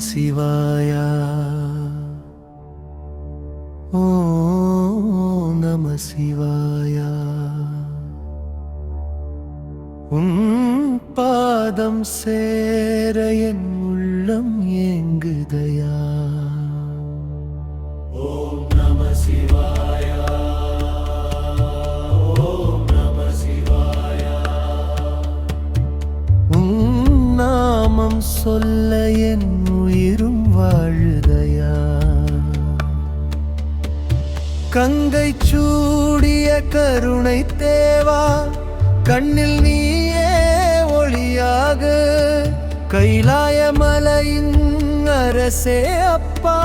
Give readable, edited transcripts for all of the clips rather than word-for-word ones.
சிவாய. ஓம் நம சிவாய. உன் பாதம் சேர என் உள்ளம் ஏங்குதையா. ஓம் நம சிவாய. ஓம் நம சிவாய. உன் நாமம் சொல்ல என் உயிரும் வாழுதையா. கங்கை சூடிய கருணை தேவா, கண்ணில் நீயே ஒளியாக. கைலாய மலையின் அரசே அப்பா,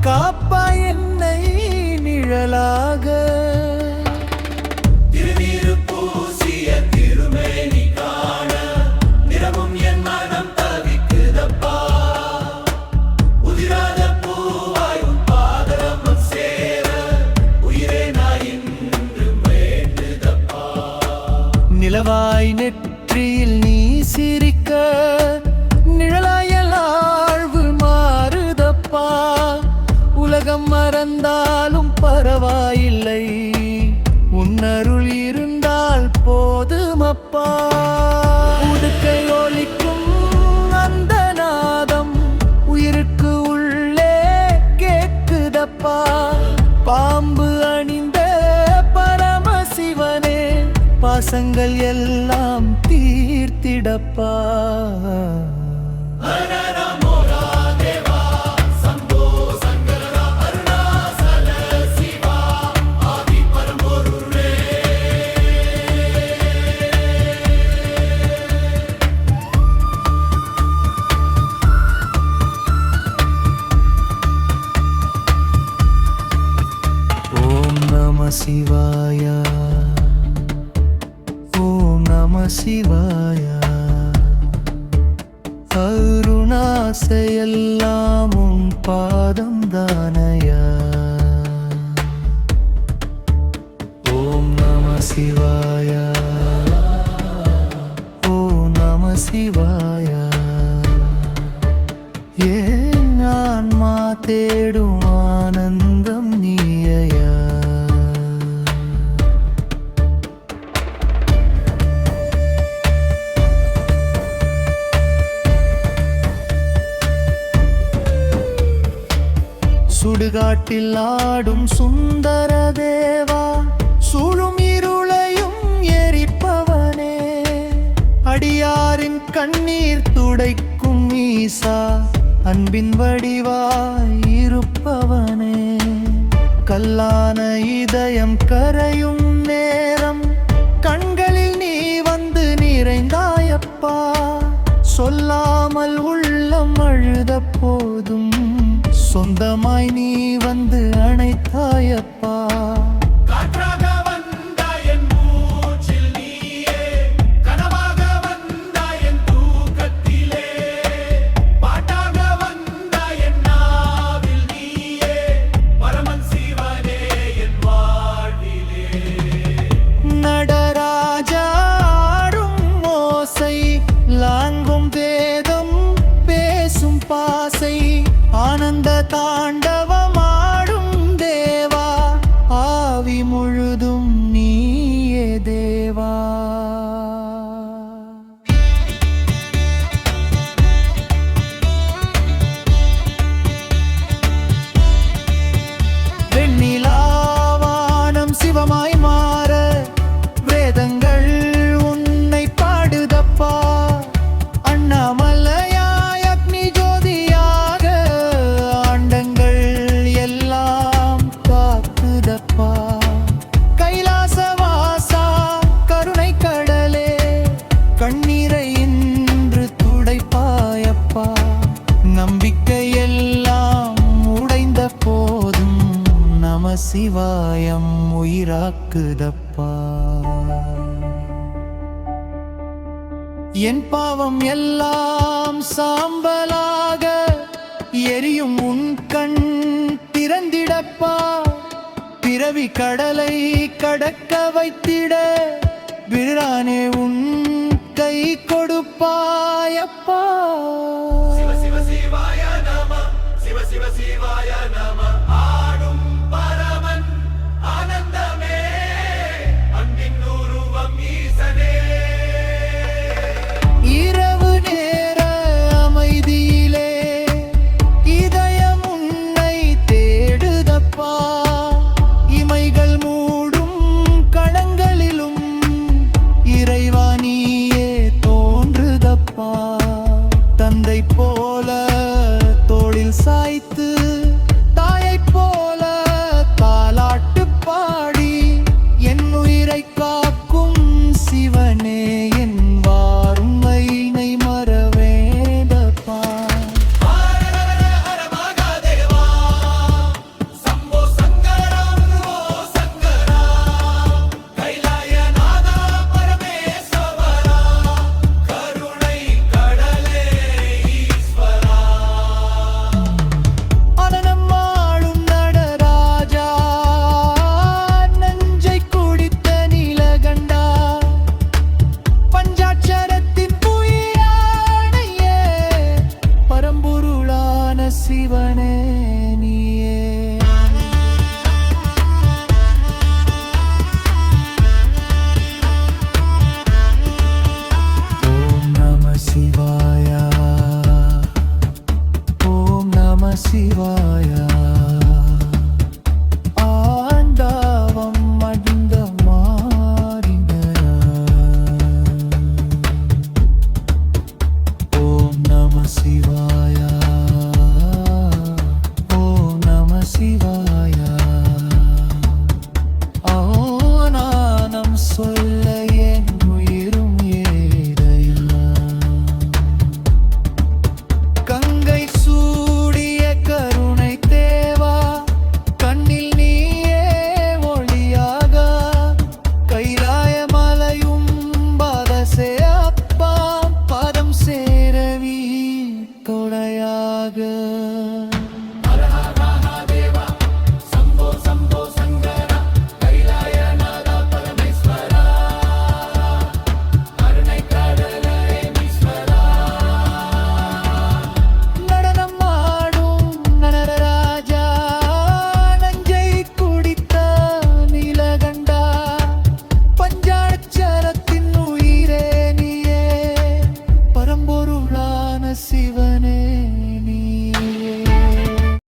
காப்பா என்னை நிழலாக. திருநீரு பூசிய திருமேனி காண நிறமும் என் மனம் தவிக்குதப்பா. உதிராத பூவாய் உன் பாதம் சேர உயிரே நான் இன்று வேண்டுதப்பா. நிலவாய் நெற்றியில் நீ சிரிக்க, நிழலாயல் ஆழ்வு மாறுதப்பா. உலகம் மறந்தாலும் பரவாயில்லை, உன்னருள் இருந்தால் போதுமப்பா. உடுக்கை ஒலிக்கும் அந்த நாதம் உயிருக்கு உள்ளே கேக்குதப்பா. பாம்பு அணிந்த பரமசிவனே, பாசங்கள் எல்லாம் தீர்த்திடப்பா. ஓம் நம சிவாய. ஓம் நம சிவாய. அருணாசையெல்லாம் உன் பாதம் தானையா. ஓம் நம சிவாய. ஓம் நம சிவாய. ஏன் ஆன்மா தேடும் ஆனந்தம் நீயா. சுடுகாட்டில் ஆடும் சுந்தர தேவா, சூழும் இருளையும் எரிப்பவனே. அடியாரின் கண்ணீர் துடைக்கும் ஈசா, அன்பின் வடிவாய் இருப்பவனே. கல்லான இதயம் கரையும் நேரம் கண்களில் நீ வந்து நிறைந்தாயப்பா. சொல்லாமல் உள்ளம் அழுத போதும் சொந்தமாய் நீ வந்து அணைத்தாயப்பா. காற்றாக வந்தாய் என் மூச்சில் நீயே, கனவாக வந்தாய் என் தூக்கத்திலே. பாட்டாக வந்தாய் என் நாவில் நீயே, பரமன் சிவனே என் வாழ்விலே. நடராஜா ஆடும் ஓசை, லாங்கும் வேதம் பேசும் பாசை. ஆனந்த தாண்டவமாடும் தேவா, ஆவி முழுதும் நீயே தேவா. வெண்ணிலாவானம் சிவமாய் மாற, வேதங்கள் உன்னை பாடுதப்பா. அண்ணாமலையாய் அக்னி ஜோதியாக, ஆண்டங்கள் எல்லாம் காக்குதப்பா. கைலாச வாசா கருணை கடலே, கண்ணீரை இன்று துடைப்பாயப்பா. நம்பிக்கை எல்லாம் உடைந்த போதும் நம சிவாயம் உயிராக்குதப்பா. என் பாவம் எல்லாம் சாம்பலாக எரியும் உன் கண் திறந்திடப்பா. பிறவி கடலை கடக்க வைத்திட பிரானே உன் கை கொடுப்பாயப்பா. சிவ சிவ சிவாய சுவாசித்து தாயைப் போல தாலாட்டு பாடி என் உயிரை காக்கும் சிவனே என் வாருமையினை மறவேண்டப்பா. அனனம்மாளும் நடராஜா நஞ்சை குடித்த நீலகண்டா பஞ்சாட்சரத்தின் புயாணையே பரம்பொருளான சிவனே நீயே. ஓம் நம சிவாய, ஓம் நம சிவாய.